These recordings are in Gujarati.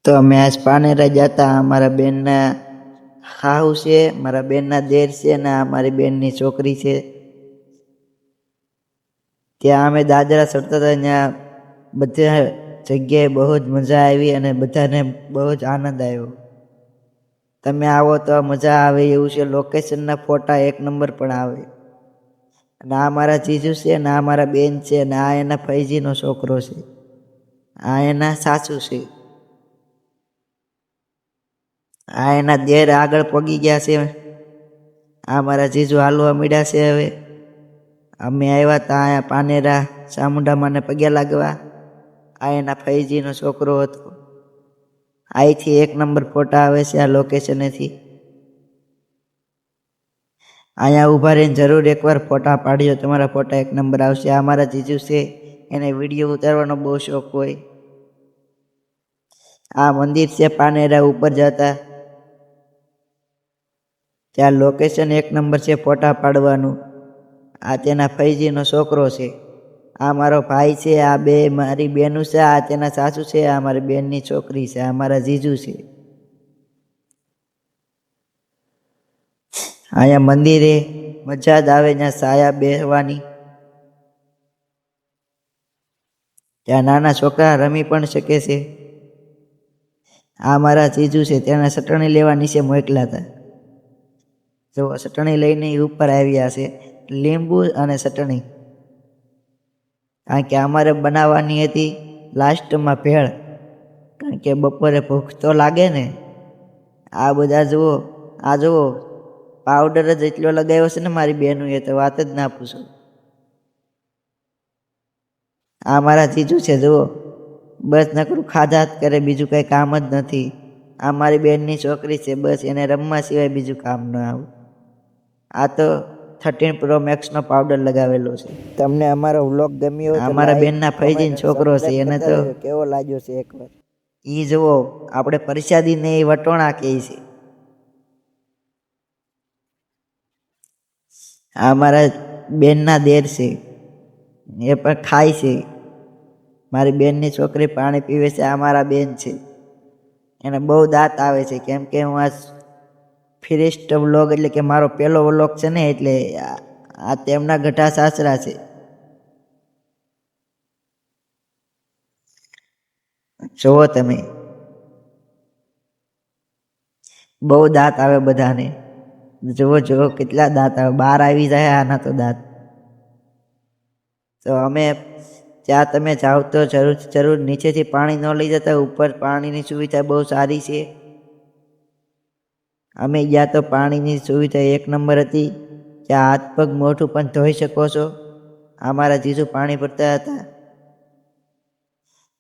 તો અમે આજ પાનેરા જતા. અમારા બેનના હાહુ છે, મારા બેનના દેર છે ને અમારી બેનની છોકરી છે. ત્યાં અમે દાદરા ચડતા હતા. ત્યાં બધા જગ્યાએ બહુ જ મજા આવી અને બધાને બહુ જ આનંદ આવ્યો. તમે આવો તો મજા આવે એવું છે. લોકેશનના ફોટા એક નંબર પણ આવે. અને આ મારા જીજુ છે ને આ મારા બેન છે ને આ એના ફૈજીનો છોકરો છે, આ એના સાસુ છે, આ એના દેર આગળ પગી ગયા છે. આ મારા જીજુ હાલવા મળ્યા છે. હવે અમે આવ્યા હતા અહીંયા પાનેરા ચામુંડામાને પગે લાગવા. આ એના ફૈજીનો છોકરો હતો. અહીંથી એક નંબર ફોટા આવે છે આ લોકેશનેથી. અહીંયા ઊભા રહીને જરૂર એકવાર ફોટા પાડ્યો, તમારા ફોટા એક નંબર આવશે. આ મારા જીજુ છે, એને વિડીયો ઉતારવાનો બહુ શોખ હોય. આ મંદિર છે પાનેરા ઉપર જતા. ત્યાં લોકેશન એક નંબર છે ફોટા પાડવાનું. આ તેના ફૈજીનો છોકરો છે. આ મારો ભાઈ છે. આ બે મારી બેનું છે. આ તેના સાસુ છે. આ મારી બેનની છોકરી છે. આ મારા જીજુ છે. અહીંયા મંદિરે મજા જ આવે, ત્યાં સાયા બેસવાની. ત્યાં નાના છોકરા રમી પણ શકે છે. આ મારા જીજુ છે, તેના ચટણી લેવા નીચે મોકલ્યા હતા. જો ચટણી લઈને ઉપર આવ્યા છે, લીંબુ અને ચટણી. કારણ કે અમારે બનાવવાની હતી લાસ્ટમાં ભેળ, કારણ કે બપોરે ભૂખ તો લાગે ને. આ બધા જુઓ, આ જુઓ પાવડર જ એટલો લગાવ્યો છે ને મારી બેનું, એ તો વાત જ ના પૂછો. આ મારા જીજુ છે, જુઓ બસ નકરું ખાધા જ કરે, બીજું કંઈ કામ જ નથી. આ મારી બેનની છોકરી છે, બસ એને રમવા સિવાય બીજું કામ ન આવે. આ તો 13 Pro Max નો પાવડર લગાવેલો છે. તમને અમારો વ્લોગ ગમ્યો? અમારા બેનના ફૈજીનો છોકરો છે, એને તો કેવો લાગ્યો છે એકવાર. ઈ જુઓ આપણે પ્રસાદીને એ વટોણા કહે છે. આ મારા બેનના દેર છે, એ પણ ખાય છે. મારી બેનની છોકરી પાણી પીવે છે. આ મારા બેન છે, એને બહુ દાંત આવે છે. કેમ કે હું આ ફિરેસ્ટ વ્લોગ એટલે કે મારો પહેલો વ્લોગ છે ને, એટલે આ તેમના ગઢા સાસરા છે. જુઓ તમે, બહુ દાંત આવે બધાને. જુઓ જુઓ કેટલા દાંત આવે, બહાર આવી જાય આના તો દાંત. તો અમે ત્યાં તમે જાઓ તો જરૂર નીચેથી પાણી ન લઈ જતા, ઉપર પાણીની સુવિધા બહુ સારી છે. અમે ગયા તો પાણીની સુવિધા એક નંબર હતી. ત્યાં હાથ પગ મોઢું પણ ધોઈ શકો છો. અમારા જીજુ પાણી ભરતા હતા.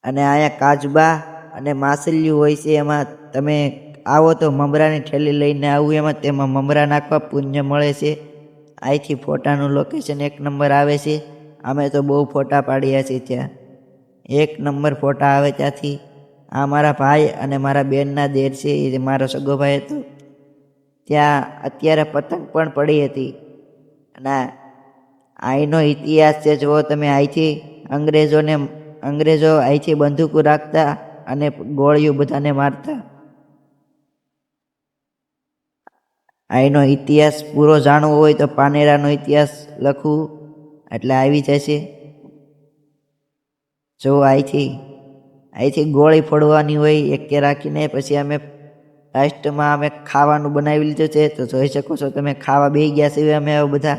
અને અહીંયા કાચબા અને માછલીઓ હોય છે. એમાં તમે આવો તો મમરાની થેલી લઈને આવું, એમાં તેમાં મમરા નાખવા પુણ્ય મળે છે. અહીંથી ફોટાનું લોકેશન એક નંબર આવે છે. અમે તો બહુ ફોટા પાડ્યા છે ત્યાં, એક નંબર ફોટા આવે ત્યાંથી. આ મારા ભાઈ અને મારા બેનના દેર છે, એ મારો સગો ભાઈ હતો. ત્યાં અત્યારે પતંગ પણ પડી હતી. અને અહીંનો ઇતિહાસ છે, જુઓ તમે. અહીંથી અંગ્રેજો અહીંથી બંદૂકો રાખતા અને ગોળીઓ બધાને મારતા. અહીંનો ઇતિહાસ પૂરો જાણવો હોય તો પાનેરાનો ઇતિહાસ લખવું એટલે આવી જશે. જો અહીંથી ગોળી ફોડવાની હોય એકે રાખીને. પછી અમે લાસ્ટમાં અમે ખાવાનું બનાવી લીધું છે, તો જોઈ શકો છો તમે. ખાવા બેસી ગયા છીએ અમે બધા.